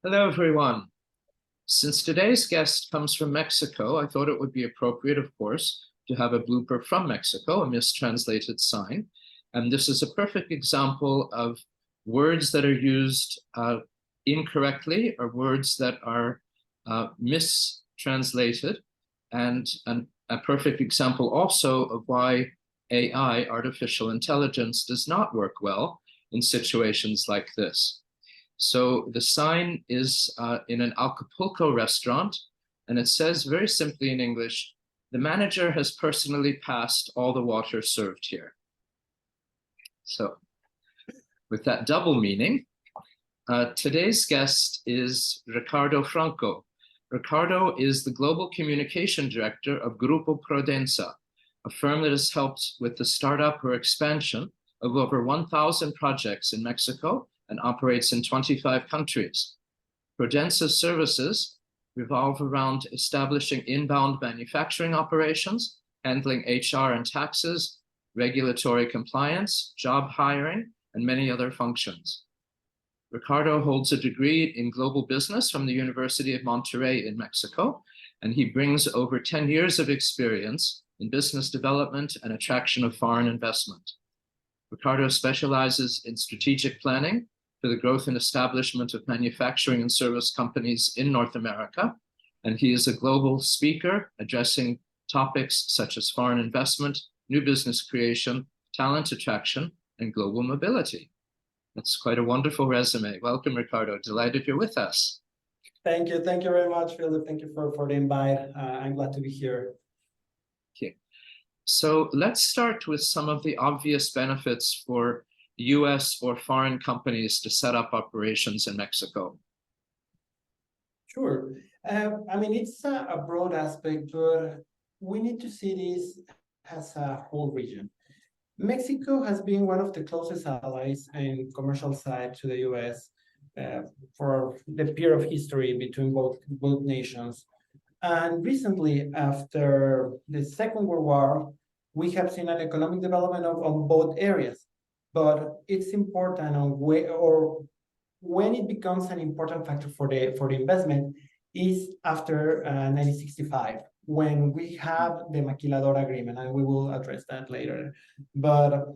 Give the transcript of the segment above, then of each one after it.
Hello, everyone. Since today's guest comes from Mexico, I thought it would be appropriate, of course, to have a blooper from Mexico, a mistranslated sign. And this is a perfect example of words that are used incorrectly or words that are mistranslated, and a perfect example also of why AI, artificial intelligence, does not work well in situations like this. So the sign is in an Acapulco restaurant, and it says very simply in English, "The manager has personally passed all the water served here." So with that double meaning, today's guest is Richardo Franco. Richardo is the Global Communication Director of Grupo PRODENSA, a firm that has helped with the startup or expansion of over 1,000 projects in Mexico and operates in 25 countries. PRODENSA's services revolve around establishing inbound manufacturing operations, handling HR and taxes, regulatory compliance, job hiring, and many other functions. Richardo holds a degree in global business from the University of Monterrey in Mexico, and he brings over 10 years of experience in business development and attraction of foreign investment. Richardo specializes in strategic planning for the growth and establishment of manufacturing and service companies in North America, and he is a global speaker addressing topics such as foreign investment, new business creation, talent attraction, and global mobility. That's quite a wonderful resume. Welcome, Richardo. Delighted you're with us. Thank you. Thank you very much, Philip. Thank you for the invite. I'm glad to be here. Okay. So let's start with some of the obvious benefits for US or foreign companies to set up operations in Mexico. Sure. I mean, it's a broad aspect, but we need to see this as a whole region. Mexico has been one of the closest allies in commercial side to the US for the period of history between both nations. And recently, after the Second World War, we have seen an economic development on both areas. But it's important on when it becomes an important factor for the investment is after 1965, when we have the Maquiladora agreement, and we will address that later. But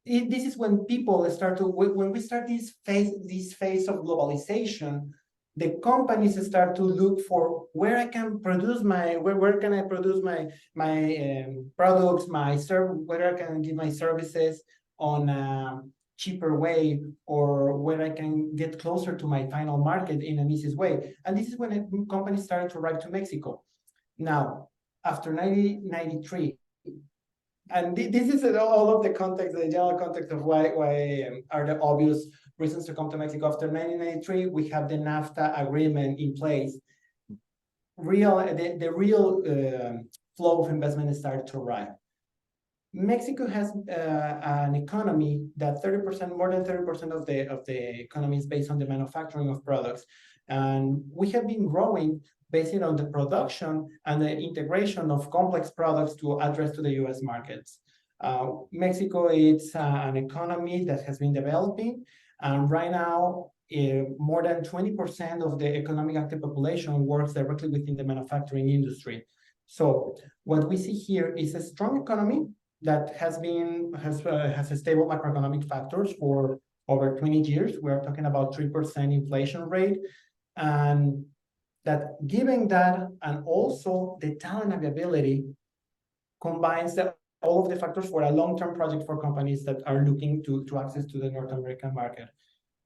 this is when people start to, when we start this phase of globalization, the companies start to look for where I can produce where can I produce my products, where I can give my services on a cheaper way, or where I can get closer to my final market in an easiest way. And this is when companies started to arrive to Mexico. Now, after 1993, and this is all of the context, the general context of why are the obvious reasons to come to Mexico. After 1993, we have the NAFTA agreement in place. The real flow of investment started to arrive. Mexico has an economy that more than 30% of the economy is based on the manufacturing of products. And we have been growing based on the production and the integration of complex products to address to the US markets. Mexico is an economy that has been developing, and right now, more than 20% of the economic active population works directly within the manufacturing industry. So what we see here is a strong economy that has a stable macroeconomic factors for over 20 years. We are talking about 3% inflation rate, and that given that, and also the talent availability combines all of the factors for a long-term project for companies that are looking to access to the North American market.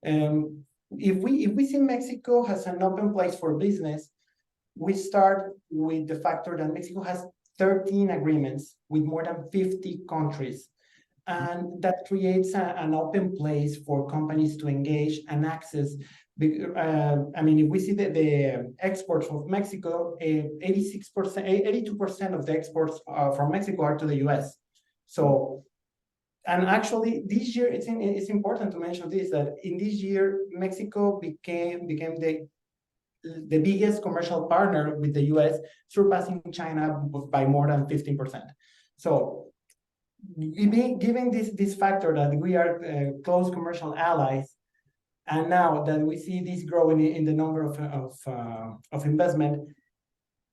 If we see Mexico as an open place for business, we start with the factor that Mexico has 13 agreements with more than 50 countries. And that creates an open place for companies to engage and access. I mean, if we see the exports of Mexico, 82% of the exports from Mexico are to the US. So, and actually this year, it's important to mention this, that in this year, Mexico became the biggest commercial partner with the US, surpassing China by more than 15%. So Given this factor that we are close commercial allies, and now that we see this growing in the number of investment,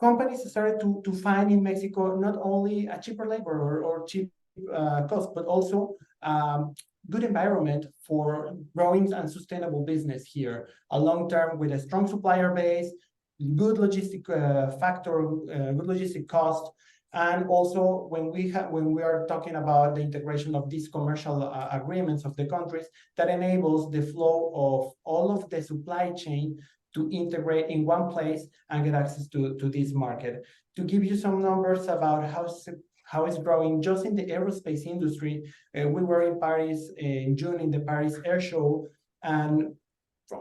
companies started to find in Mexico not only a cheaper labor or cheap cost, but also good environment for growing and sustainable business here, a long term with a strong supplier base, good logistic good logistic cost, and also when we are talking about the integration of these commercial agreements of the countries, that enables the flow of all of the supply chain to integrate in one place and get access to this market. To give you some numbers about how it's growing just in the aerospace industry, we were in Paris in June in the Paris Air Show, and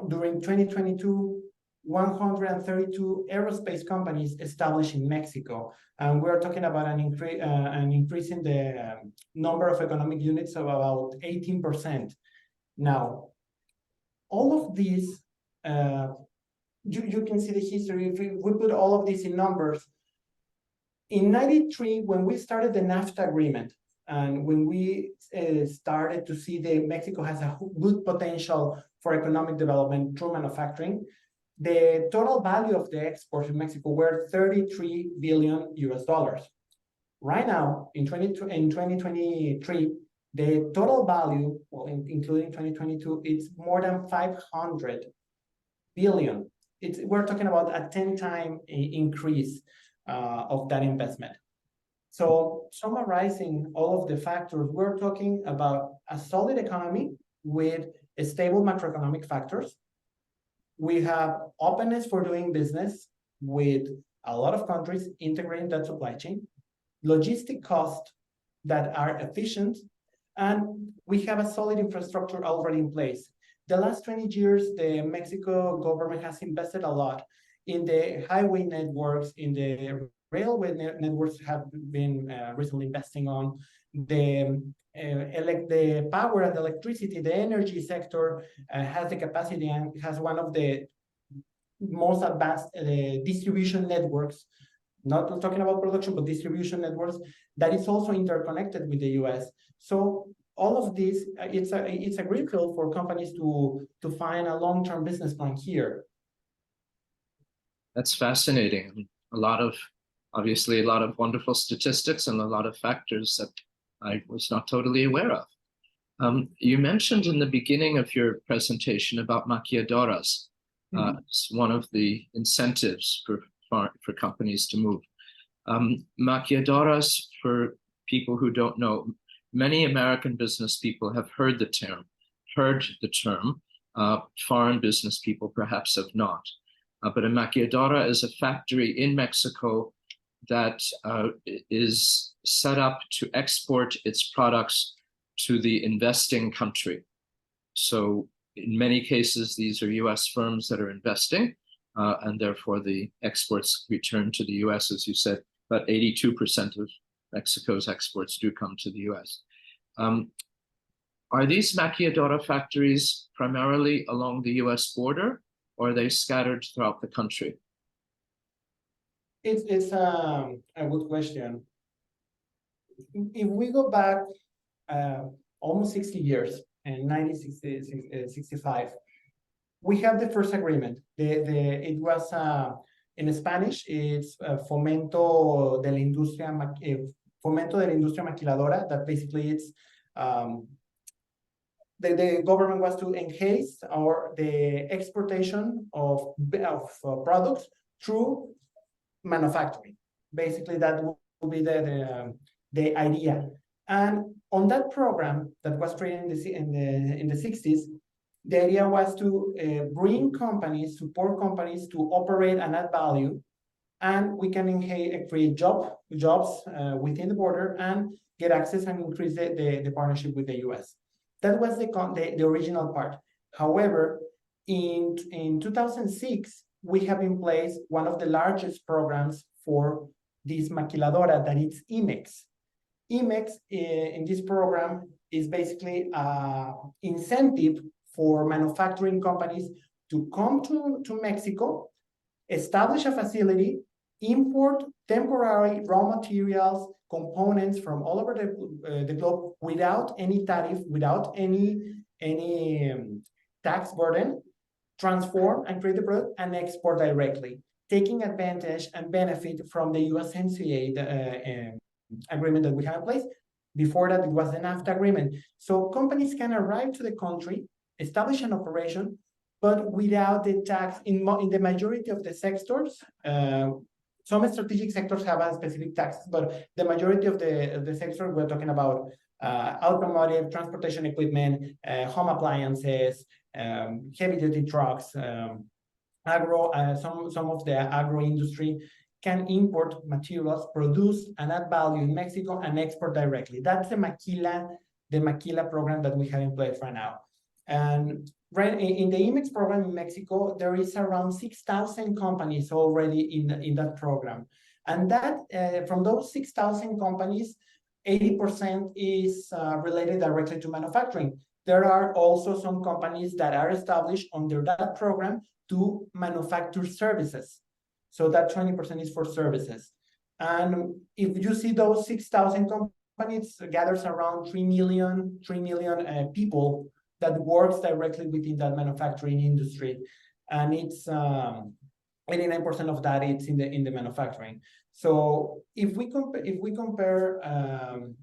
during 2022, 132 aerospace companies established in Mexico. And we're talking about an increase in the number of economic units of about 18%. Now, all of these, you can see the history. If we put all of this in numbers, in 93, when we started the NAFTA agreement, and when we started to see that Mexico has a good potential for economic development through manufacturing, the total value of the exports in Mexico were $33 billion US. Right now, in 2023, the total value, well, including 2022, it's more than 500 billion. We're talking about a 10-time increase of that investment. So summarizing all of the factors, we're talking about a solid economy with stable macroeconomic factors. We have openness for doing business with a lot of countries integrating that supply chain, logistic costs that are efficient, and we have a solid infrastructure already in place. The last 20 years, the Mexico government has invested a lot in the highway networks, in the railway networks have been recently investing on the power and electricity. The energy sector has the capacity and has one of the most advanced distribution networks, not talking about production, but distribution networks that is also interconnected with the US. So all of this, it's a great field for companies to find a long-term business plan here. That's fascinating. Obviously a lot of wonderful statistics and a lot of factors that I was not totally aware of. You mentioned in the beginning of your presentation about maquiladoras. It's one of the incentives for companies to move. Maquiladoras, for people who don't know, many American business people have heard the term. Foreign business people perhaps have not. But a maquiladora is a factory in Mexico that is set up to export its products to the investing country. So in many cases, these are US firms that are investing, and therefore the exports return to the US. As you said, about 82% of Mexico's exports do come to the US. Are these maquiladora factories primarily along the US border, or are they scattered throughout the country? It's a good question. If we go back almost 60 years, in 1965, we have the first agreement. It was in Spanish. It's Fomento de la Industria Maquiladora. That basically it's the government was to enhance the exportation of products through manufacturing. Basically, that will be the idea. And on that program that was created in the 60s, the idea was to bring companies, support companies to operate and add value, and we can create jobs within the border and get access and increase the partnership with the US. That was the original part. However, in 2006, we have in place one of the largest programs for this maquiladora, that is IMEX. IMEX in this program is basically an incentive for manufacturing companies to come to Mexico, establish a facility, import temporary raw materials, components from all over the globe without any tariff, without any tax burden, transform and create the product and export directly, taking advantage and benefit from the USMCA agreement that we have in place. Before that, it was the NAFTA agreement. So companies can arrive to the country, establish an operation, but without the tax in the majority of the sectors. Some strategic sectors have a specific tax, but the majority of the sector, we're talking about automotive, transportation equipment, home appliances, heavy-duty trucks, agro, some of the agro industry can import materials, produce and add value in Mexico and export directly. That's the Maquila program that we have in place right now. And right in the IMEX program in Mexico, there is around 6,000 companies already in that program. And that from those 6,000 companies, 80% is related directly to manufacturing. There are also some companies that are established under that program to manufacture services. So that 20% is for services. And if you see those 6,000 companies gathers around 3 million people that works directly within that manufacturing industry. And it's 89% of that it's in the manufacturing. So if we compare,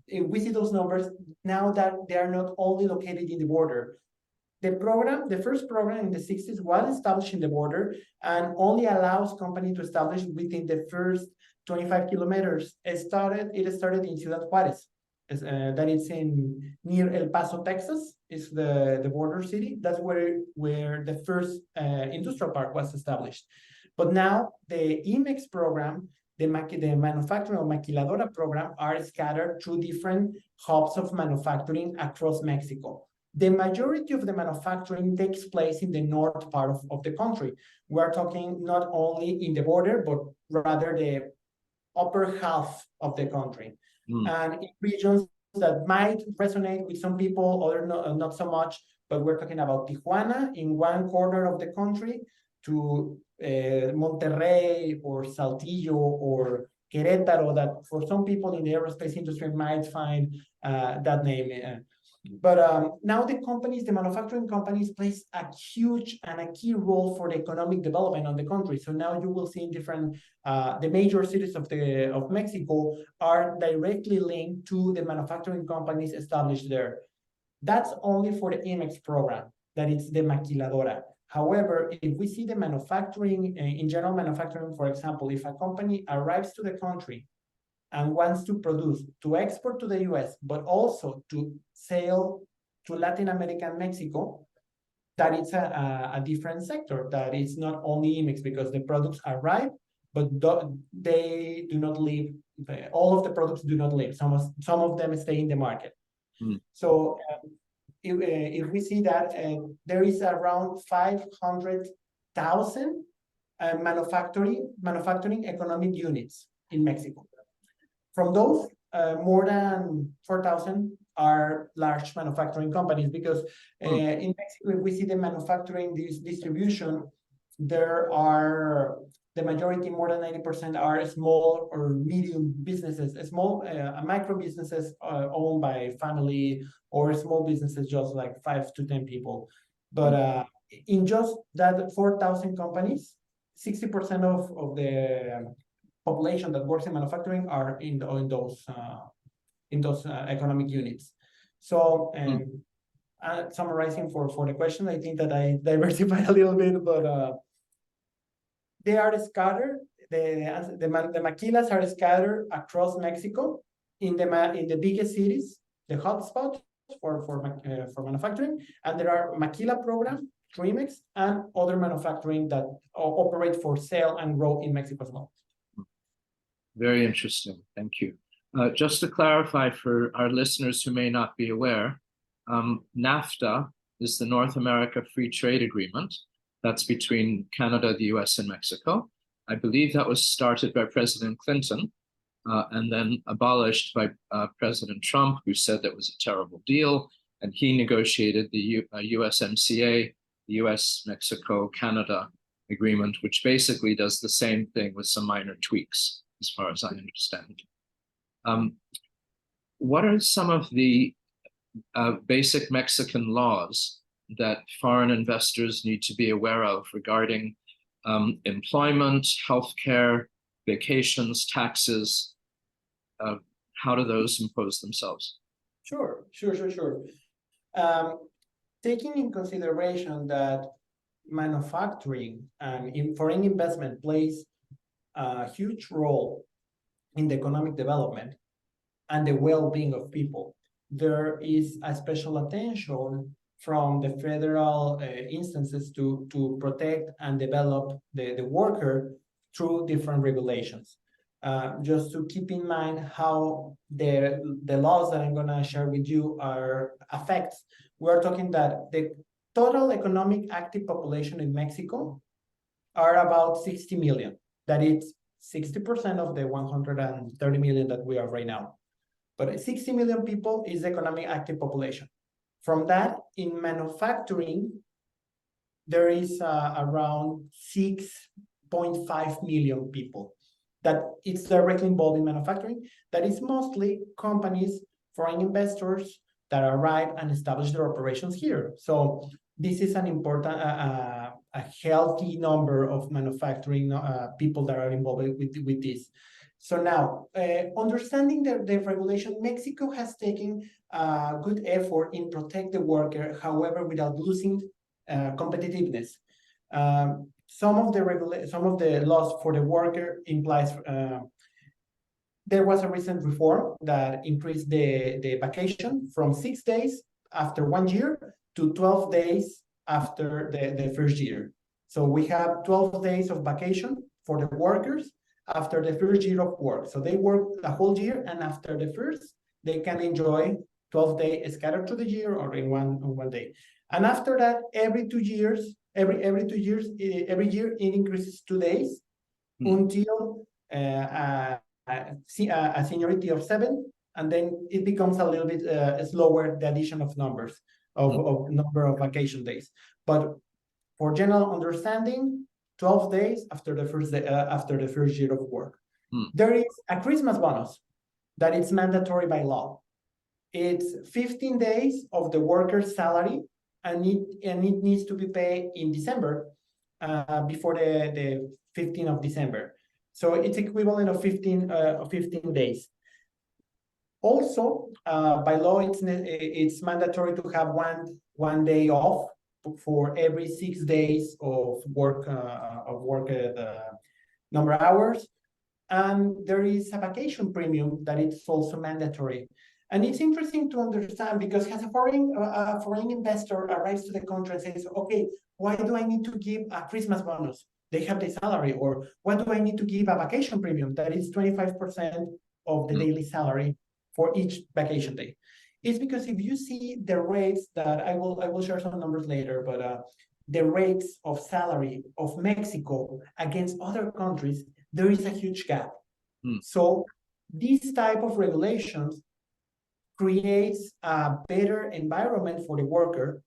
if we see those numbers now that they are not only located in the border, the first program in the 60s was established in the border and only allows company to establish within the first 25 kilometers. It started in Ciudad Juárez, that is near El Paso, Texas, is the border city. That's where the first industrial park was established. But now the IMEX program, the manufacturing or maquiladora program are scattered through different hubs of manufacturing across Mexico. The majority of the manufacturing takes place in the north part of the country. We're talking not only in the border, but rather the upper half of the country. And in regions that might resonate with some people, other not so much, but we're talking about Tijuana in one corner of the country to Monterrey or Saltillo or Querétaro, that for some people in the aerospace industry might find that name. But now the manufacturing companies plays a huge and a key role for the economic development of the country. So now you will see in different, the major cities of Mexico are directly linked to the manufacturing companies established there. That's only for the IMEX program, that it's the maquiladora. However, if we see the manufacturing, in general manufacturing, for example, if a company arrives to the country and wants to produce, to export to the US, but also to sell to Latin America and Mexico, that it's a different sector, that it's not only IMEX, because the products arrive, but they do not leave, all of the products do not leave. Some of them stay in the market. So if we see that there is around 500,000 manufacturing economic units in Mexico. From those, more than 4,000 are large manufacturing companies, because in Mexico, if we see the manufacturing distribution, there are the majority, more than 90%, are small or medium businesses, small micro businesses owned by family, or small businesses just like 5 to 10 people. But in just that 4,000 companies, 60% of the population that works in manufacturing are in those economic units. So summarizing for the question, I think that I diversified a little bit, but they are scattered. The maquilas are scattered across Mexico in the biggest cities, the hotspots for manufacturing, and there are maquila program, Trimex, and other manufacturing that operate for sale and grow in Mexico as well. Very interesting. Thank you. Just to clarify for our listeners who may not be aware, NAFTA is the North America Free Trade Agreement. That's between Canada, the US, and Mexico. I believe that was started by President Clinton and then abolished by President Trump, who said that was a terrible deal. And he negotiated the USMCA, the US, Mexico, Canada agreement, which basically does the same thing with some minor tweaks, as far as I understand. What are some of the basic Mexican laws that foreign investors need to be aware of regarding employment, healthcare, vacations, taxes? How do those impose themselves? Sure. Taking in consideration that manufacturing and foreign investment plays a huge role in the economic development and the well-being of people, there is a special attention from the federal instances to protect and develop the worker through different regulations. Just to keep in mind how the laws that I'm going to share with you are affects. We're talking that the total economic active population in Mexico are about 60 million. That is 60% of the 130 million that we are right now. But 60 million people is the economic active population. From that, in manufacturing, there is around 6.5 million people that it's directly involved in manufacturing. That is mostly companies, foreign investors that arrive and establish their operations here. So this is an important, a healthy number of manufacturing people that are involved with this. So now, understanding the regulation, Mexico has taken good effort in protect the worker, however, without losing competitiveness. Some of the laws for the worker implies there was a recent reform that increased the vacation from 6 days after 1 year to 12 days after the first year. So we have 12 days of vacation for the workers after the first year of work. So they work the whole year, and after the first, they can enjoy 12 days scattered through the year or in one day. And after that, every 2 years, every year it increases 2 days until a seniority of 7, and then it becomes a little bit slower, the addition of numbers of number of vacation days. But for general understanding, 12 days after the first year of work. There is a Christmas bonus that is mandatory by law. It's 15 days of the worker's salary, and it needs to be paid in December, before the 15th of December. So it's equivalent of 15 days. Also, by law, it's mandatory to have one day off for every 6 days of work number of hours. And there is a vacation premium that it's also mandatory. And it's interesting to understand, because as a foreign investor arrives to the country and says, okay, why do I need to give a Christmas bonus? They have the salary. Or what do I need to give a vacation premium that is 25% of the daily salary for each vacation day? It's because if you see the rates that I will share some numbers later, but the rates of salary of Mexico against other countries, there is a huge gap. So this type of regulations creates a better environment for the worker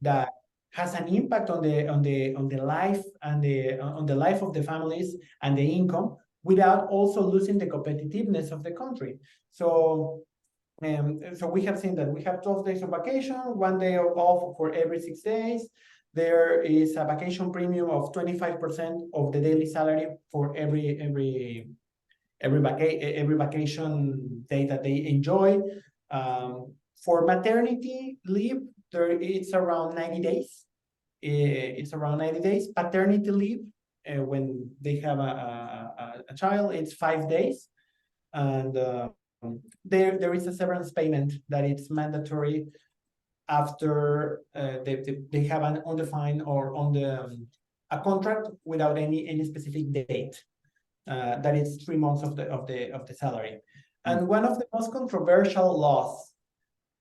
that has an impact on the life and on the life of the families and the income, without also losing the competitiveness of the country. So we have seen that we have 12 days of vacation, 1 day off for every 6 days. There is a vacation premium of 25% of the daily salary for every vacation day that they enjoy. For maternity leave, it's around 90 days. It's around 90 days. Paternity leave, when they have a child, it's 5 days. And there is a severance payment that it's mandatory after they have an undefined or on a contract without any specific date. That is 3 months of the salary. And one of the most controversial laws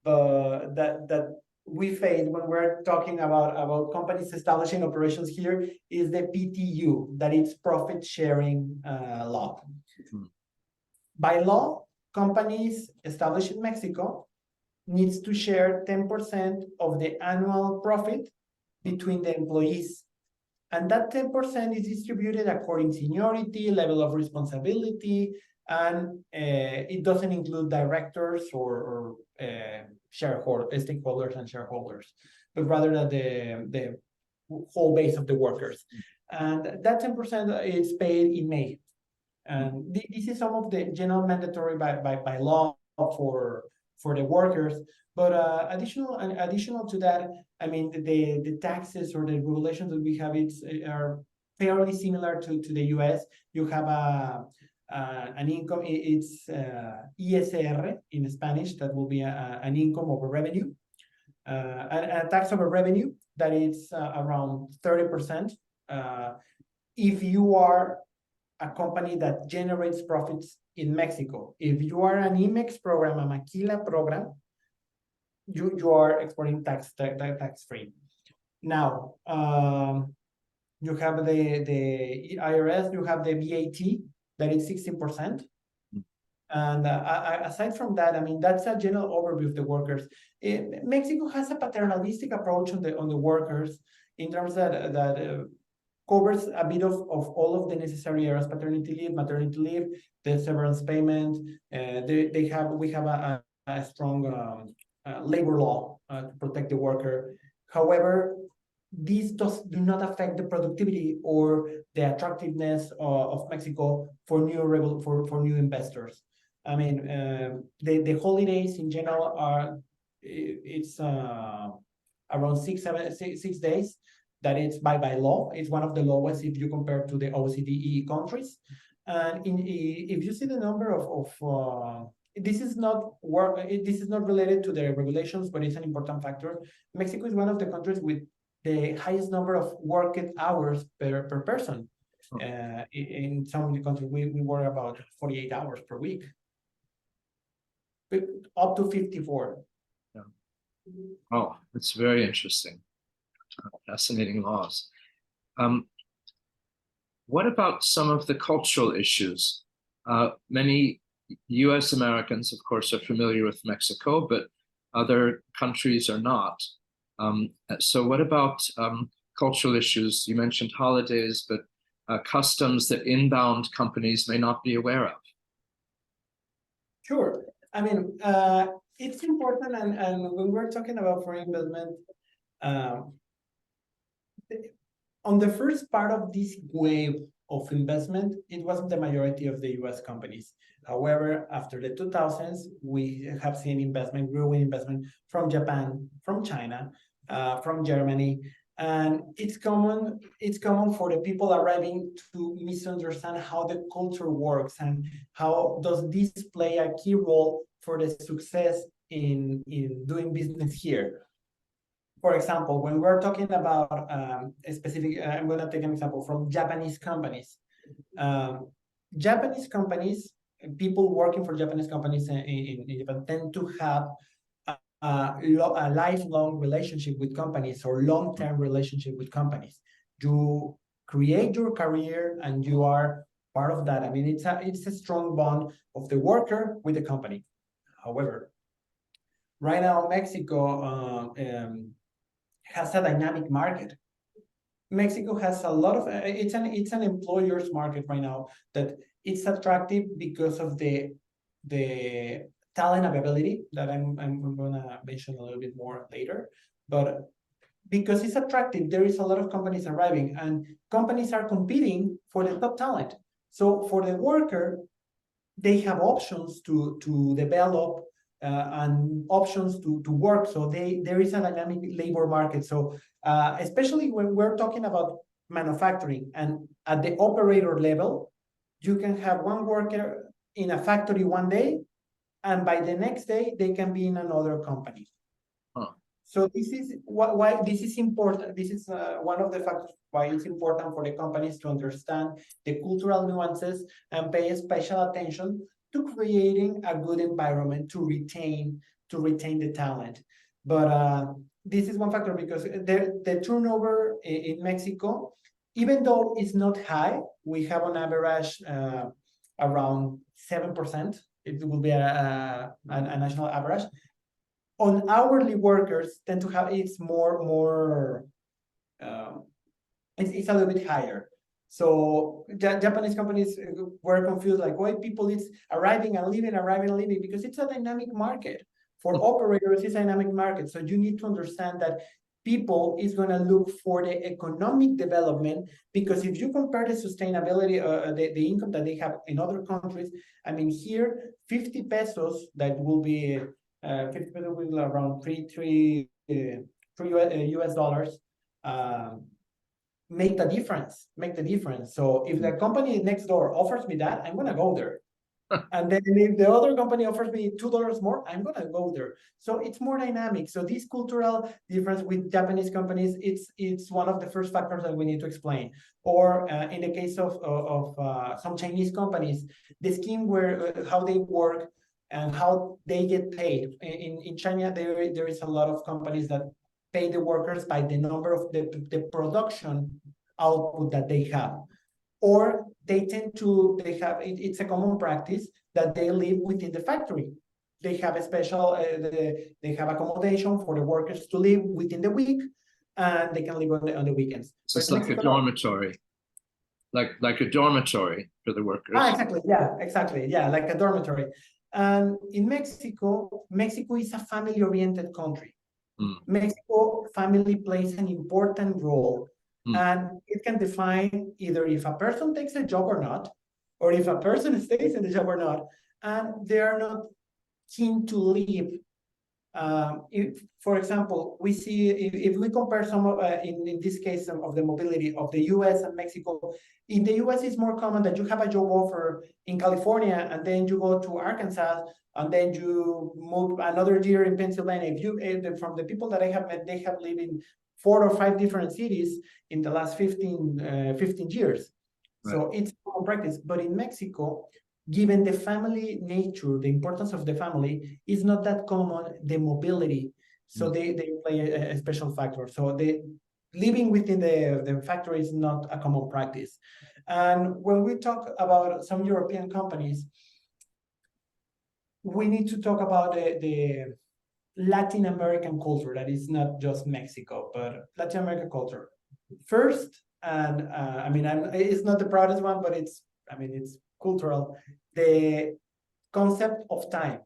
that we face when we're talking about companies establishing operations here is the PTU, that is profit sharing law. By law, companies established in Mexico needs to share 10% of the annual profit between the employees And that 10% is distributed according to seniority, level of responsibility, and it doesn't include directors or shareholders, stakeholders and shareholders, but rather the whole base of the workers. And that 10% is paid in May. And this is some of the general mandatory by law for the workers. But additional to that, I mean, the taxes or the regulations that we have are fairly similar to the US. You have an income, it's ISR in Spanish, that will be an income over revenue, a tax over revenue that is around 30%. If you are a company that generates profits in Mexico, if you are an IMEX program, a Maquila program, you are exporting tax free. Now, you have the IRS, you have the VAT that is 16%. And aside from that, I mean, that's a general overview of the workers. Mexico has a paternalistic approach on the workers in terms that covers a bit of all of the necessary areas: paternity leave, maternity leave, the severance payment. We have a strong labor law to protect the worker. However, these do not affect the productivity or the attractiveness of Mexico for new investors. I mean, the holidays in general are around 6 days. That is by law. It's one of the lowest if you compare to the OECD countries. And if you see the number of this is not related to the regulations, but it's an important factor. Mexico is one of the countries with the highest number of worked hours per person. In some of the countries, we work about 48 hours per week, up to 54. Yeah. Oh, it's very interesting. Fascinating laws. What about some of the cultural issues? Many US Americans, of course, are familiar with Mexico, but other countries are not. So what about cultural issues? You mentioned holidays, but customs that inbound companies may not be aware of. Sure. I mean, it's important, and when we're talking about foreign investment, on the first part of this wave of investment, it wasn't the majority of the US companies. However, after the 2000s, we have seen growing investment from Japan, from China, from Germany. And it's common for the people arriving to misunderstand how the culture works and how does this play a key role for the success in doing business here. For example, when we're talking about a specific, I'm going to take an example from Japanese companies. Japanese companies, people working for Japanese companies in Japan tend to have a lifelong relationship with companies or long-term relationship with companies. You create your career and you are part of that. I mean, it's a strong bond of the worker with the company. However, right now, Mexico has a dynamic market. Mexico has a lot of it's an employer's market right now that it's attractive because of the talent availability that I'm gonna mention a little bit more later. But because it's attractive, there is a lot of companies arriving, and companies are competing for the top talent. So for the worker, they have options to develop and options to work. So there is a dynamic labor market. So especially when we're talking about manufacturing and at the operator level, you can have one worker in a factory one day, and by the next day, they can be in another company. So this is why this is important. This is one of the factors why it's important for the companies to understand the cultural nuances and pay special attention to creating a good environment to retain the talent. But this is one factor because the turnover in Mexico, even though it's not high, we have on average around 7%. It will be a national average. On hourly workers tend to have it's more it's a little bit higher. So Japanese companies were confused, like why people is arriving and leaving, because it's a dynamic market. For operators, it's a dynamic market. So you need to understand that people is going to look for the economic development, because if you compare the sustainability, the income that they have in other countries, I mean, here, 50 pesos, that will be, 50 pesos will be around three US dollars, make the difference. So if the company next door offers me that, I'm gonna go there. And then if the other company offers me $2 more, I'm gonna go there. So it's more dynamic. So this cultural difference with Japanese companies, it's one of the first factors that we need to explain. Or in the case of some Chinese companies, the scheme where how they work and how they get paid. In China, there is a lot of companies that pay the workers by the number of the production output that they have. Or they tend to, it's a common practice that they live within the factory. They have a special, they have accommodation for the workers to live within the week, and they can live on the weekends. So it's like a dormitory, like a dormitory for the workers. Exactly. Yeah, exactly. Yeah, like a dormitory. And in Mexico is a family-oriented country. Mexico, family plays an important role. And it can define either if a person takes a job or not, or if a person stays in the job or not, and they are not keen to leave. If, for example, we see, if we compare some of, in this case of the mobility of the US and Mexico, in the US it's more common that you have a job offer in California, and then you go to Arkansas, and then you move another year in Pennsylvania. If you, from the people that I have met, they have lived in 4 or 5 different cities in the last 15 years. Right. So it's common practice. But in Mexico, given the family nature, the importance of the family, is not that common, the mobility. So they play a special factor. So living within the factory is not a common practice. And when we talk about some European companies, we need to talk about the Latin American culture, that is not just Mexico, but Latin American culture. First, and I mean, it's not the proudest one, but it's cultural, the concept of time.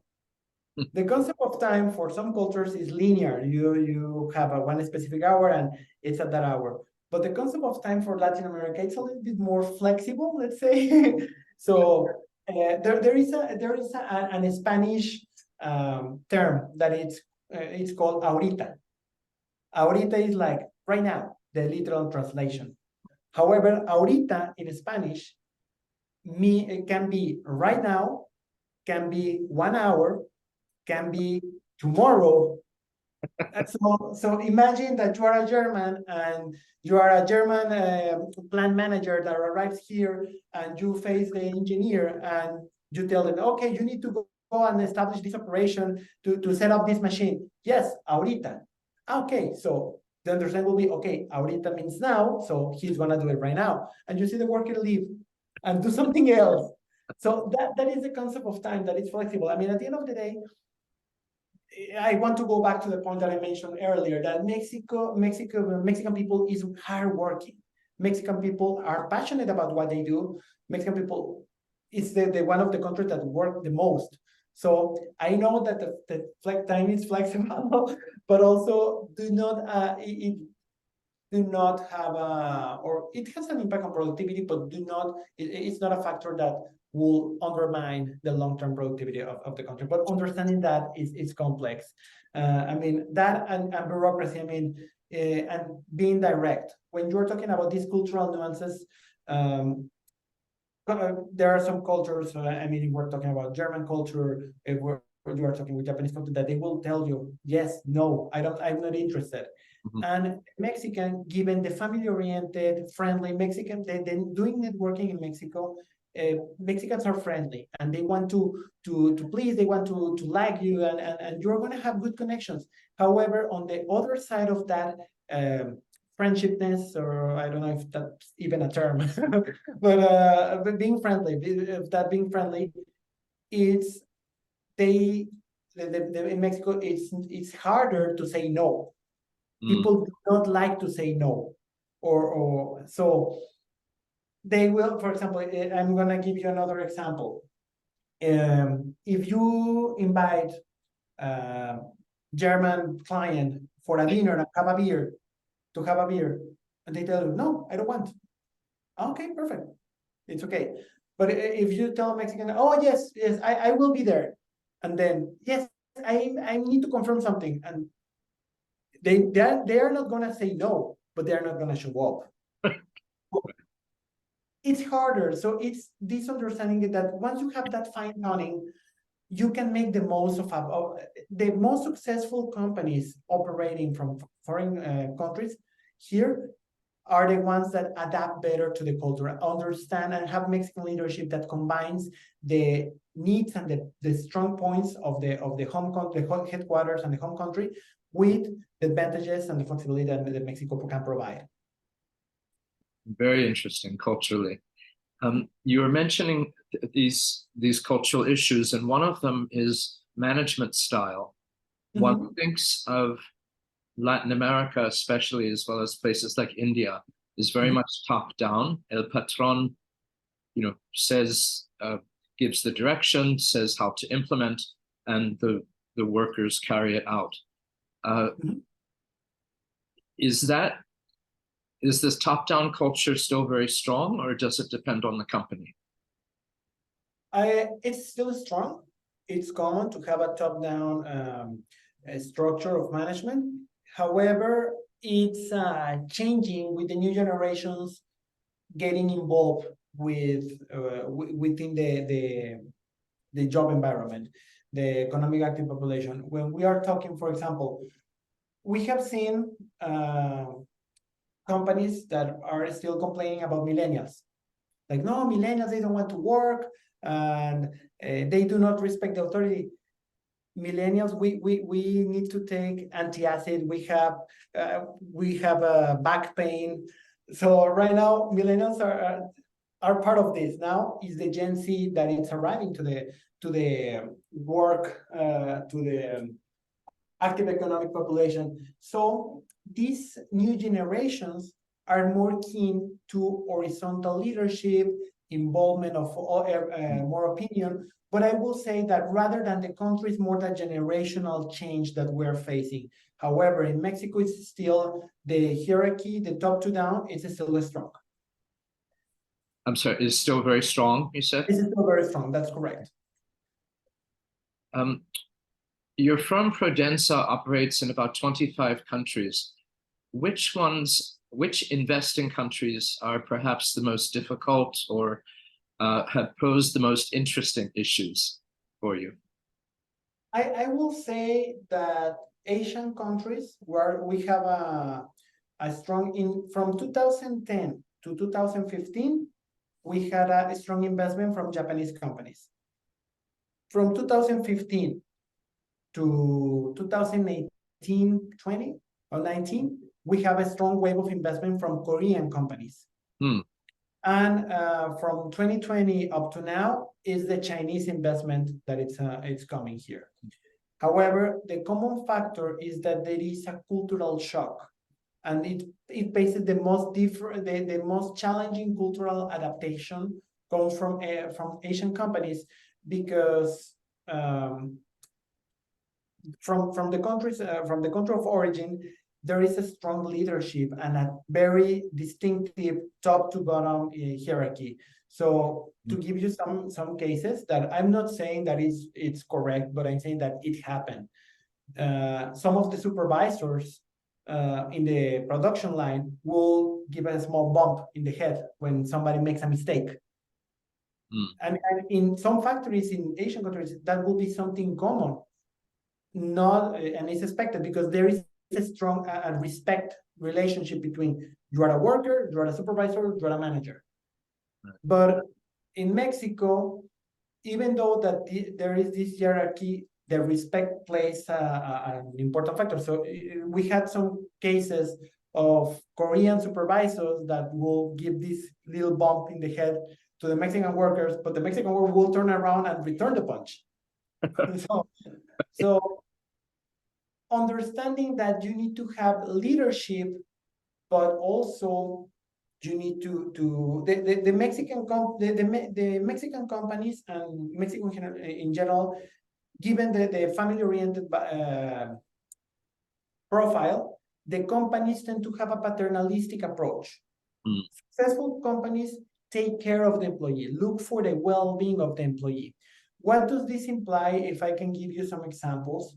The concept of time for some cultures is linear. You have one specific hour and it's at that hour. But the concept of time for Latin America, it's a little bit more flexible, let's say. So there is an Spanish term that it's called ahorita. Ahorita is like right now, the literal translation. However, ahorita in Spanish it can be right now, can be 1 hour, can be tomorrow. So imagine that you are a German and you are a German plant manager that arrives here, and you face the engineer and you tell them, okay, you need to go and establish this operation to set up this machine. Yes, ahorita. Okay, so the understanding will be, okay, ahorita means now, so he's gonna do it right now. And you see the worker leave and do something else. So that is the concept of time, that is flexible. I mean, at the end of the day, I want to go back to the point that I mentioned earlier, that Mexican people is hardworking. Mexican people are passionate about what they do. Mexican people is the one of the countries that work the most. So I know that the flex time is flexible, but also do not have or it has an impact on productivity, but it's not a factor that will undermine the long-term productivity of the country. But understanding that is complex. I mean, that and bureaucracy, I mean, and being direct. When you're talking about these cultural nuances, there are some cultures, I mean, we're talking about German culture, you are talking with Japanese culture, that they will tell you, yes, no, I'm not interested. And Mexican, given the family-oriented, friendly Mexican, then doing networking in Mexico, Mexicans are friendly and they want to please, they want to like you, and you're going to have good connections. However, on the other side of that, friendshipness, or I don't know if that's even a term, but being friendly, being friendly, it's in Mexico, it's harder to say no. People do not like to say no. or so they will, for example, I'm gonna give you another example. If you invite a German client for a dinner and have a beer, and they tell you, no, I don't want. Okay, perfect. It's okay. But if you tell a Mexican, oh, yes, I will be there. And then, yes, I need to confirm something. And they are not going to say no, but they're not going to show up. It's harder. So it's this understanding that once you have that fine tuning, you can make the most of the most successful companies operating from foreign countries here are the ones that adapt better to the culture, understand and have Mexican leadership that combines the needs and the strong points of the home country, the headquarters and the home country with the advantages and the flexibility that Mexico can provide. Very interesting culturally. You were mentioning these cultural issues, and one of them is management style. One thinks of Latin America, especially, as well as places like India, is very much top down. El patron, says, gives the direction, says how to implement, and the workers carry it out. Is this top-down culture still very strong, or does it depend on the company? It's still strong. It's common to have a top-down structure of management. However, it's changing with the new generations getting involved within the job environment, the economic active population. When we are talking, for example, we have seen companies that are still complaining about millennials. Like, no, millennials, they don't want to work, and they do not respect the authority. Millennials, we need to take antacid. We have a back pain. So right now, millennials are part of this. Now is the Gen Z that is arriving to the work, to the active economic population. So these new generations are more keen to horizontal leadership, involvement of more opinion. But I will say that rather than the country, it's more that generational change that we're facing. However, in Mexico, it's still the hierarchy, the top to down, it's still strong. I'm sorry, it's still very strong, you said? It's still very strong, that's correct. Your firm PRODENSA operates in about 25 countries. Which investing countries are perhaps the most difficult or have posed the most interesting issues for you? I will say that Asian countries where we have a strong, from 2010 to 2015, we had a strong investment from Japanese companies. From 2015 to 2018, 20 or 19, we have a strong wave of investment from Korean companies. And from 2020 up to now is the Chinese investment that it's coming here. However, the common factor is that there is a cultural shock, and it bases the most challenging cultural adaptation comes from Asian companies, because from the country of origin, there is a strong leadership and a very distinctive top to bottom hierarchy. So to give you some cases that I'm not saying that it's correct, but I'm saying that it happened. Some of the supervisors in the production line will give a small bump in the head when somebody makes a mistake. And in some factories in Asian countries, that will be something common. And it's expected because there is a strong respect relationship between you are a worker, you are a supervisor, you are a manager. But in Mexico, even though that there is this hierarchy, the respect plays an important factor. So we had some cases of Korean supervisors that will give this little bump in the head to the Mexican workers, but the Mexican worker will turn around and return the punch. So understanding that you need to have leadership but also you need to the Mexican companies and Mexico in general, given the family-oriented profile, the companies tend to have a paternalistic approach. Mm. Successful companies take care of the employee, look for the well-being of the employee. What does this imply? If I can give you some examples,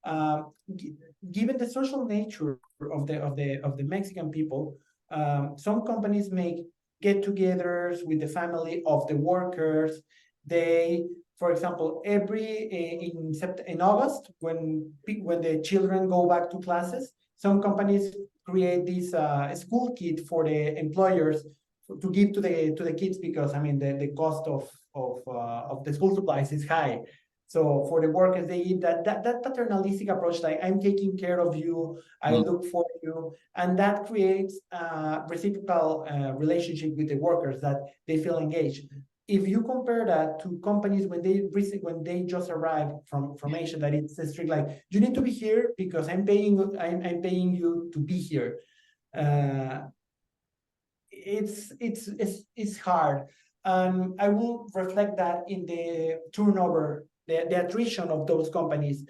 given the social nature of the Mexican people, some companies make get-togethers with the family of the workers. They, for example, in August, when the children go back to classes, some companies create this school kit for the employers to give to the kids, because I mean the cost of the school supplies is high. So for the workers, they give that paternalistic approach, like I'm taking care of you, I look for you, and that creates a reciprocal relationship with the workers, that they feel engaged. If you compare that to companies when they just arrive from Asia, that it's strict, like you need to be here because I'm paying you to be here. It's hard. I will reflect that in the turnover, the attrition of those companies.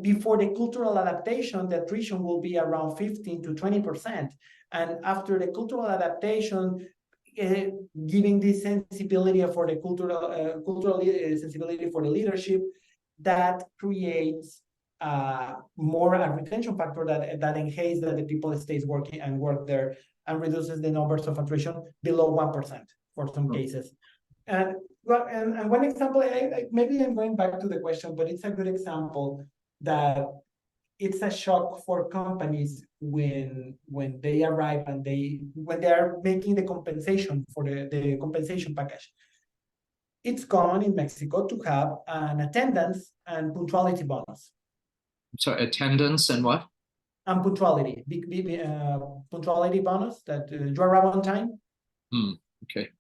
Before the cultural adaptation, the attrition will be around 15 to 20%. And after the cultural adaptation, giving this sensibility for the cultural sensibility for the leadership, that creates more a retention factor that enhances that the people stays working and work there, and reduces the numbers of attrition below 1% for some cases. And one example, maybe I'm going back to the question, but it's a good example that it's a shock for companies when they arrive and when they are making the compensation for the compensation package. It's common in Mexico to have an attendance and punctuality bonus. Sorry, attendance and what? And punctuality, punctuality bonus, that you arrive on time. Okay.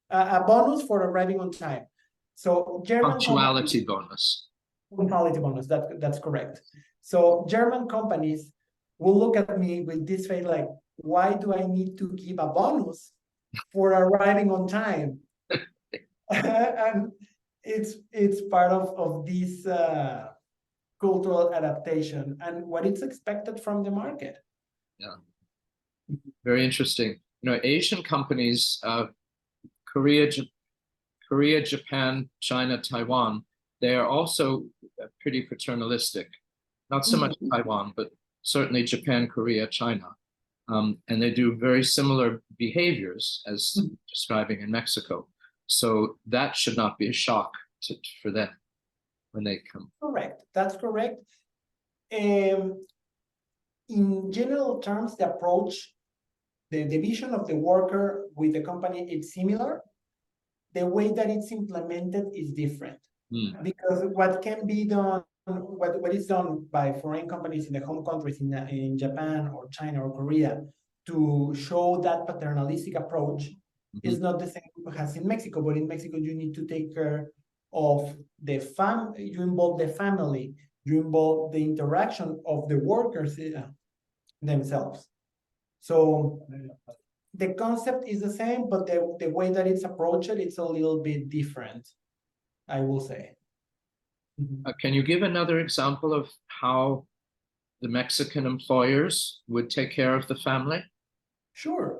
A bonus for arriving on time. So German punctuality bonus. Punctuality bonus. That's correct. So German companies will look at me with this face, like, why do I need to give a bonus for arriving on time? And it's part of this cultural adaptation and what it's expected from the market. Yeah, very interesting. You know, Asian companies, Korea, Japan, China, Taiwan, they are also pretty paternalistic. Not so much Taiwan, but certainly Japan, Korea, China. And they do very similar behaviors as describing in Mexico. So that should not be a shock for them when they come. Correct. That's correct. In general terms, the approach, the division of the worker with the company, it's similar. The way that it's implemented is different. Because what can be done, what is done by foreign companies in the home countries in Japan or China or Korea to show that paternalistic approach is not the same as in Mexico. But in Mexico, you need to take care of the you involve the family, you involve the interaction of the workers themselves. So the concept is the same, but the way that it's approached, it's a little bit different, I will say. Can you give another example of how the Mexican employers would take care of the family? Sure.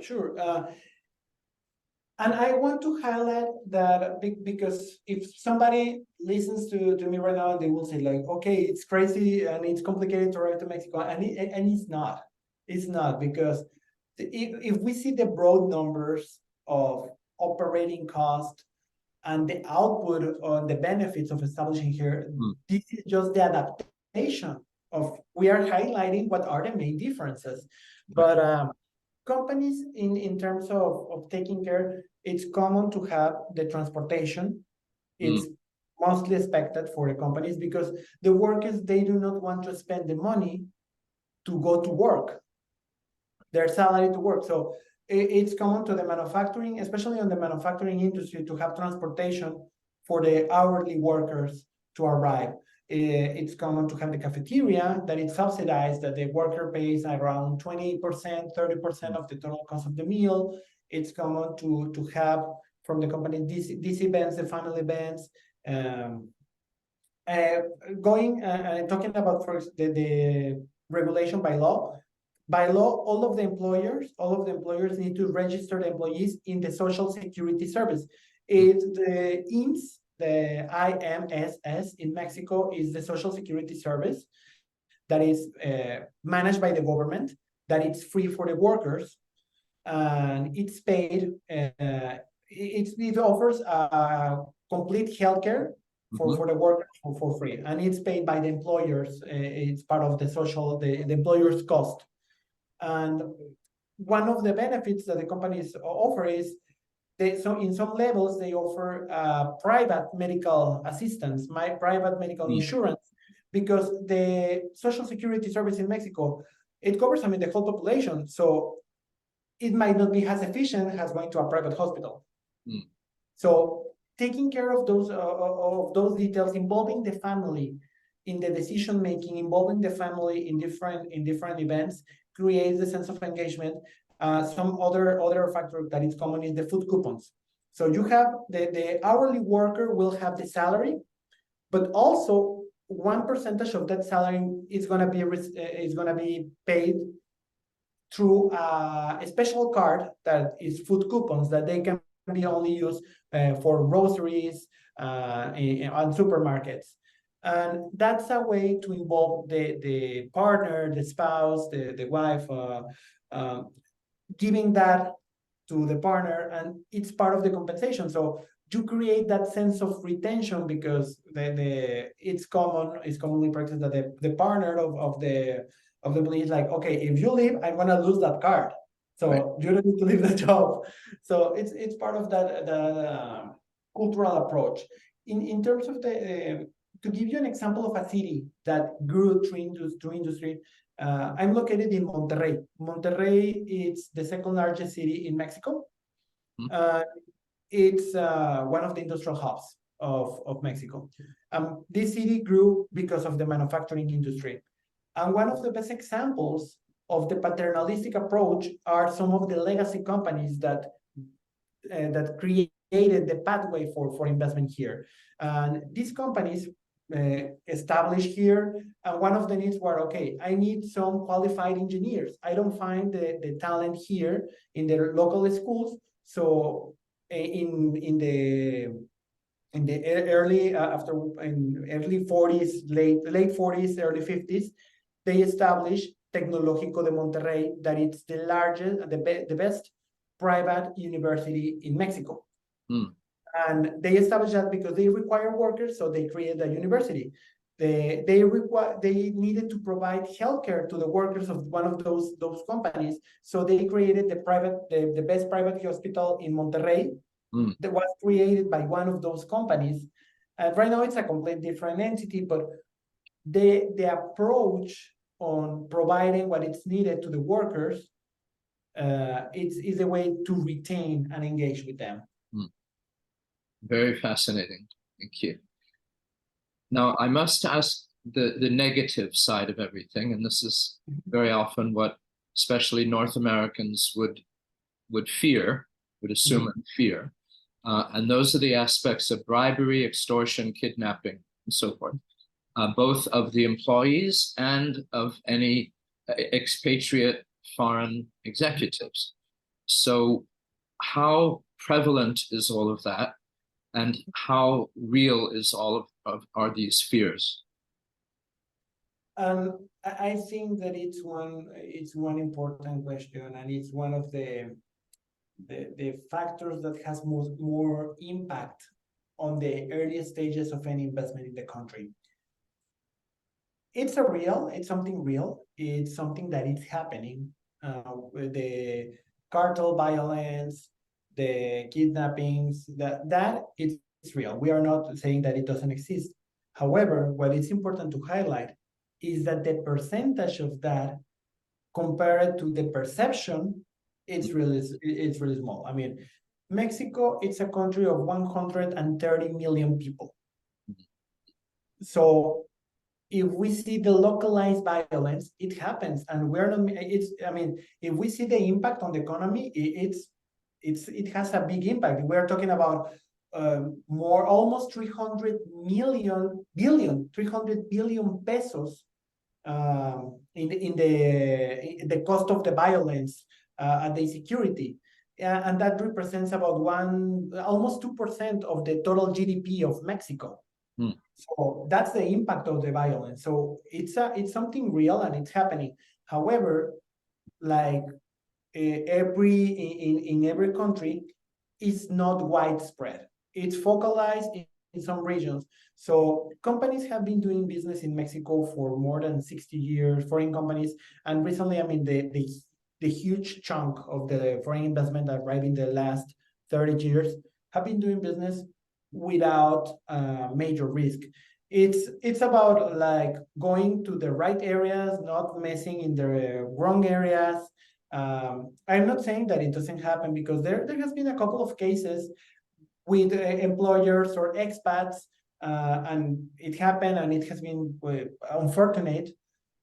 And I want to highlight that because if somebody listens to me right now, they will say like, okay, it's crazy and it's complicated to arrive to Mexico. And it's not. It's not, because if we see the broad numbers of operating cost and the output on the benefits of establishing here, this is just the adaptation of, we are highlighting what are the main differences. But companies in terms of taking care, it's common to have the transportation. It's mostly expected for the companies because the workers, they do not want to spend the money to go to work, their salary to work. So it's common to the manufacturing, especially on the manufacturing industry, to have transportation for the hourly workers to arrive. It's common to have the cafeteria that is subsidized, that the worker pays around 20%, 30% of the total cost of the meal. It's common to have from the company these events, the family events. Talking about first the regulation by law. By law, all of the employers need to register the employees in the Social Security Service. It's the IMSS, the IMSS in Mexico is the Social Security Service that is managed by the government, that it's free for the workers, and it's paid. It offers complete healthcare for the workers for free, and it's paid by the employers. It's part of the employer's cost. And one of the benefits that the companies offer is so in some levels they offer private medical assistance, private medical insurance, because the Social Security Service in Mexico, it covers, the whole population. So it might not be as efficient as going to a private hospital. So taking care of those details, involving the family in the decision making, involving the family in different events, creates a sense of engagement. Some other factor that is common is the food coupons. So you have the hourly worker will have the salary, but also 1% of that salary is gonna be paid through a special card that is food coupons that they can be only used for groceries on supermarkets. And that's a way to involve the partner, the spouse, the wife, giving that to the partner, and it's part of the compensation. So you create that sense of retention, because it's commonly practiced that the partner of the employee is like, okay, if you leave, I'm gonna lose that card. So you don't need to leave the job. So it's part of that cultural approach. In terms of to give you an example of a city that grew through industry, I'm located in Monterrey. Monterrey is the second largest city in Mexico. It's one of the industrial hubs of Mexico. This city grew because of the manufacturing industry. And one of the best examples of the paternalistic approach are some of the legacy companies that created the pathway for investment here. And these companies established here, and one of the needs were, okay, I need some qualified engineers. I don't find the talent here in the local schools. So in the early early 40s, late 40s, early 50s, they established Tecnológico de Monterrey, that it's the largest, the best private university in Mexico. And they established that because they require workers, so they created a university. They needed to provide healthcare to the workers of one of those companies, so they created the best private hospital in Monterrey. That was created by one of those companies. Right now, it's a completely different entity, but the approach on providing what is needed to the workers is a way to retain and engage with them. Very fascinating. Thank you. Now, I must ask the negative side of everything, and this is very often what especially North Americans would fear, would assume and fear. And those are the aspects of bribery, extortion, kidnapping, and so forth, both of the employees and of any expatriate foreign executives. So how prevalent is all of that? And how real is are these fears? I think that it's one important question, and it's one of the factors that has more impact on the early stages of any investment in the country. It's something real. It's something that is happening. With the cartel violence, the kidnappings, that it's real. We are not saying that it doesn't exist. However, what is important to highlight is that the percentage of that compared to the perception, it's really small. I mean, Mexico, it's a country of 130 million people. So if we see the localized violence, it happens, and we're not. It's. I mean, if we see the impact on the economy, it has a big impact. We're talking about more almost 300 billion pesos in the cost of the violence and the insecurity. And that represents about almost 2% of the total GDP of Mexico. So that's the impact of the violence. So it's something real and it's happening. However, like in every country, it's not widespread. It's focalized in some regions. So companies have been doing business in Mexico for more than 60 years, foreign companies. And recently, I mean, the huge chunk of the foreign investment that arrived in the last 30 years have been doing business without major risk. It's about like going to the right areas, not messing in the wrong areas. I'm not saying that it doesn't happen, because there has been a couple of cases with employers or expats, and it happened and it has been unfortunate.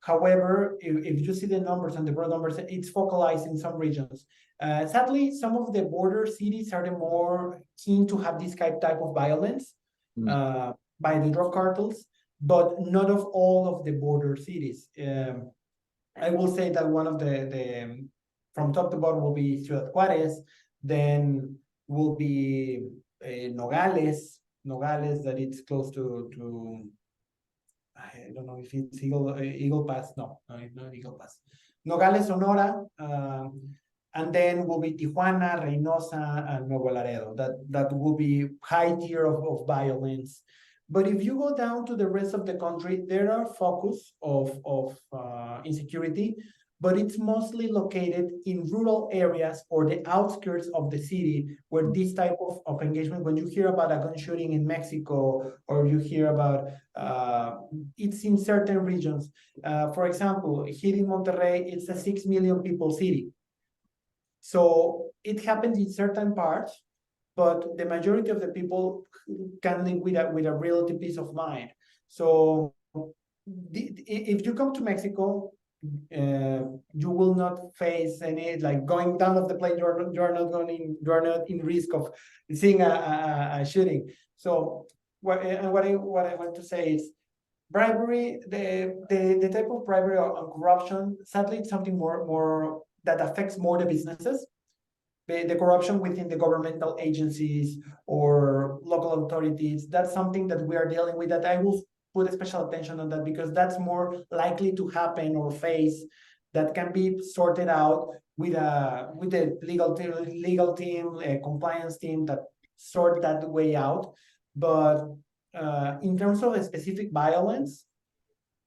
However, if you see the numbers and the broad numbers, it's focalized in some regions. Sadly, some of the border cities are the more keen to have this type of violence by the drug cartels, but not of all of the border cities. I will say that one of the from top to bottom will be Ciudad Juarez, then will be Nogales, that it's close to I don't know if it's Eagle Pass. No, it's not Eagle Pass. Nogales, Sonora, and then will be Tijuana, Reynosa, and Nuevo Laredo. That will be high tier of violence. But if you go down to the rest of the country, there are focus of insecurity, but it's mostly located in rural areas or the outskirts of the city, where this type of engagement, when you hear about a gun shooting in Mexico, or you hear about, it's in certain regions. For example, here in Monterrey, it's a 6 million people city. So it happens in certain parts, but the majority of the people can live with a relative peace of mind. So if you come to Mexico, you will not face any, like, going down of the plane. You're not in risk of seeing a shooting. So what I want to say is, bribery, the type of bribery or corruption, sadly, it's something more that affects more the businesses. The corruption within the governmental agencies or local authorities, that's something that we are dealing with, that I will put special attention on that, because that's more likely to happen or face, that can be sorted out with the legal team, compliance team, that sort that way out. But in terms of a specific violence,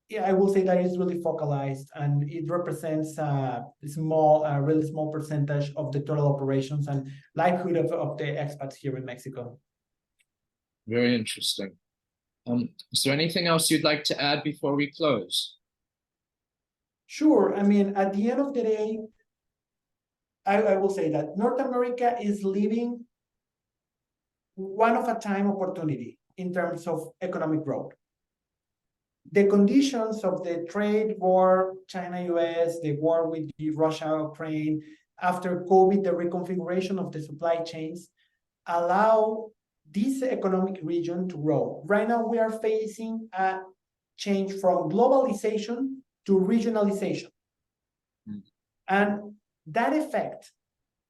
yeah, I will say that it's really focalized, and it represents a really small percentage of the total operations and livelihood of the expats here in Mexico. Very interesting. Is there anything else you'd like to add before we close? Sure. I mean, at the end of the day, I will say that North America is living one of a time opportunity in terms of economic growth. The conditions of the trade war, China-US, the war with Russia-Ukraine, after COVID, the reconfiguration of the supply chains allow this economic region to grow. Right now, we are facing a change from globalization to regionalization. And that effect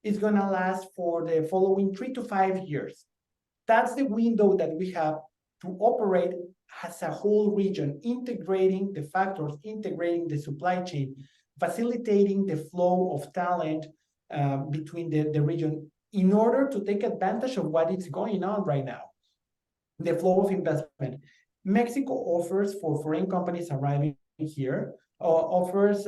is going to last for the following 3 to 5 years. That's the window that we have to operate as a whole region, integrating the factors, integrating the supply chain, facilitating the flow of talent between the region, in order to take advantage of what is going on right now, the flow of investment. Mexico offers, for foreign companies arriving here, offers,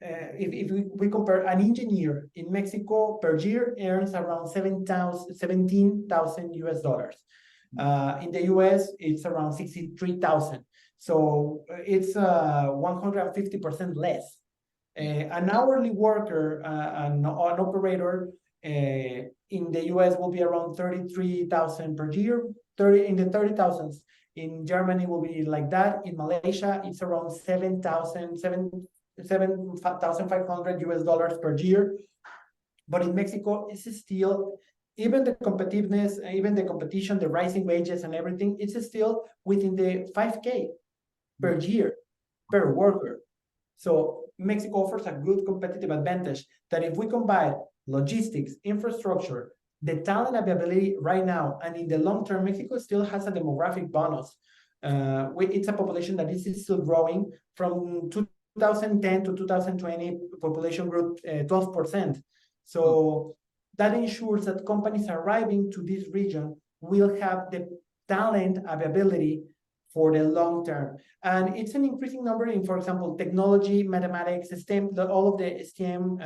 if we compare, an engineer in Mexico per year earns around $17,000 US. In the US, it's around 63,000. So it's 150% less. An hourly worker, an operator in the US will be around 33,000 per year, in the 30,000s. In Germany will be like that. In Malaysia, it's around $7,500 per year. But in Mexico, it's still, even the competitiveness, even the competition, the rising wages and everything, it's still within the 5K per year per worker. So Mexico offers a good competitive advantage that if we combine logistics, infrastructure, the talent availability right now, and in the long term, Mexico still has a demographic bonus. It's a population that is still growing. From 2010 to 2020, population grew 12%. So that ensures that companies arriving to this region will have the talent availability for the long term. And it's an increasing number in, for example, technology, mathematics, STEM, all of the STEM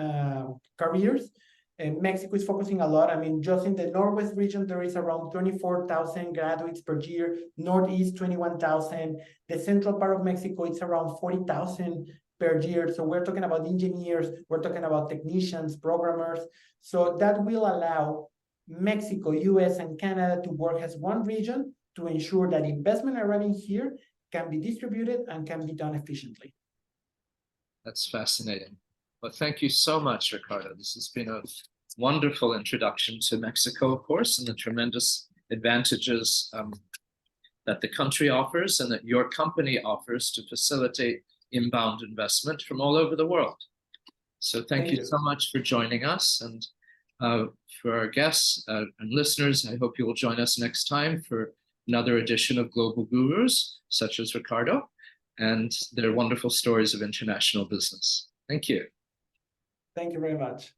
careers. And Mexico is focusing a lot. I mean, just in the Northwest region, there is around 24,000 graduates per year, Northeast, 21,000. The central part of Mexico, it's around 40,000 per year. So we're talking about engineers, we're talking about technicians, programmers. So that will allow Mexico, US, and Canada to work as one region to ensure that investment arriving here can be distributed and can be done efficiently. That's fascinating. Well, thank you so much, Richardo. This has been a wonderful introduction to Mexico, of course, and the tremendous advantages that the country offers and that your company offers to facilitate inbound investment from all over the world. So thank you so much for joining us. And for our guests and listeners, I hope you will join us next time for another edition of Global Gurus, such as Richardo, and their wonderful stories of international business. Thank you. Thank you very much.